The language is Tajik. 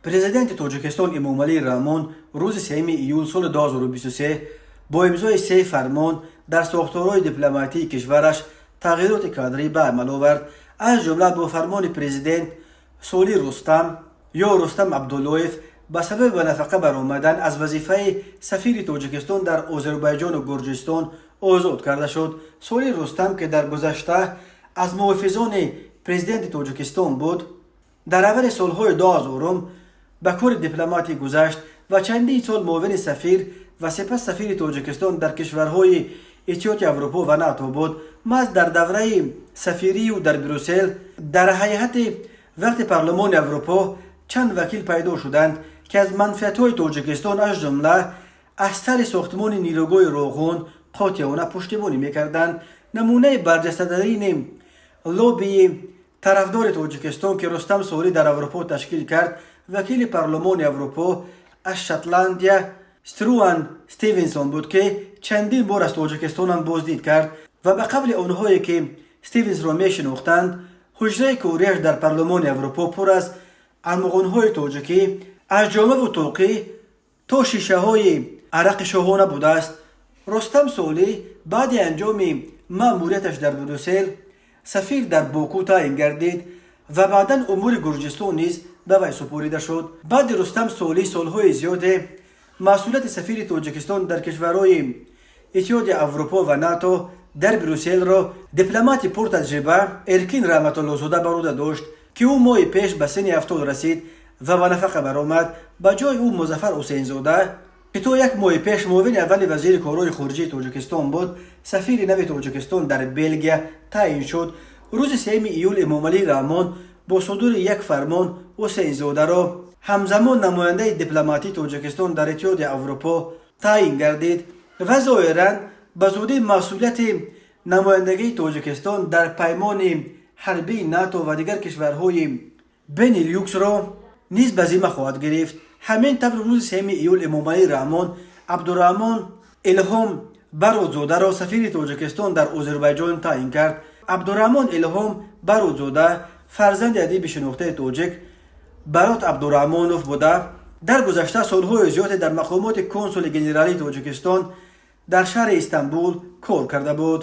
президенти тоҷикистон эмомалӣ раҳмон рӯзи 3 июл соли 2023 бо имзои 3 фармон дар сохторҳои дипломатии кишвараш тағйироти кадрӣ ба амал овард. аз ҷумла бо фармони президент Соли Рустам ё Рустам Абдуллоев ба сабаби ба нафақа баромадан аз вазифаи сафири тоҷикистон дар Озарбойҷону Гурҷистон озод карда шуд. Соли Рустам ки дар гузашта аз муҳофизони президенти тоҷикистон буд, дар аввали солҳои 2000 ба кори дипломатӣ гузашт ва чандин сол муовини сафир ва сипас сафири тоҷикистон дар кишварҳои иттиҳоди Аврупо ва НАТО буд. маҳз дар давраи сафирию дар Брюссел дар ҳайати вақти парлумони Аврупо чанд вакил пайдо шуданд ки аз манфиатҳои тоҷикистон аз ҷумла аз сари сохтмони нилӯгоҳи Роғун қотиёна пуштибонӣ мекарданд. намунаи барҷастатарини лоббии тарафдори тоҷикистон ки Рустам Солӣ дар Аврупо ташкил кард, вакили парлумони Аврупо аз Шотландия Струан Стивенсон буд ки чандин бор аз тоҷикистонам боздид кард ва ба қавли онҳое ки Стивенсонро мешинохтанд, ҳуҷраи корияш дар парлумони Аврупо пур аз армағонҳои тоҷикӣ аз ҷомаву тоқӣ то шишаҳои арақи шоҳона будааст. Рустам Солӣ баъди анҷоми маъмурияташ дар Брюссел сафир дар Боку таъин гардид ва баъдан умури Гурҷистон низ ба вай супорида шуд. баъди Рустам Солӣ солҳои зиёде масъулияти сафири тоҷикистон дар кишварҳои иттиҳоди Аврупо ва НАТО дар Брюсселро дипломати пуртаҷриба Эркин Раҳматуллозода бар ӯҳда дошт ки ӯ моҳи пеш ба синни 70 расид ва ба нафақа баромад. ба ҷои ӯ Музаффар Ҳусейнзода ки то як моҳи пеш муовини аввали вазири корҳои хориҷии Тоҷикистон буд, сафири нави Тоҷикистон дар Белгия таъин шуд. рӯзи 3 июл Эмомалӣ Раҳмон бо судури як фармон Ҳусейнзодаро ҳамзамон намояндаи дипломатии Тоҷикистон дар иттиҳоди Аврупо таъин гардид ва зоҳиран ба зудӣ масъулияти намояндагии Тоҷикистон дар паймони ҳарбии НАТО ва дигар кишварҳои Бенилюксро низ ба зимма хоҳад гирифт. ҳамин тавр рӯзи 3 июл Эмомалӣ Раҳмон Абдураҳмон Илҳом Бародзодаро сафири Тоҷикистон дар Озарбойҷон таъин кард. Абдураҳмон Илҳом Бародзода фарзанди адиби шинохтаи тоҷик Барот Абдураҳмонов буда, дар гузашта солҳои зиёде дар мақомоти консули генералии Тоҷикистон дар шаҳри Истанбул кор карда буд.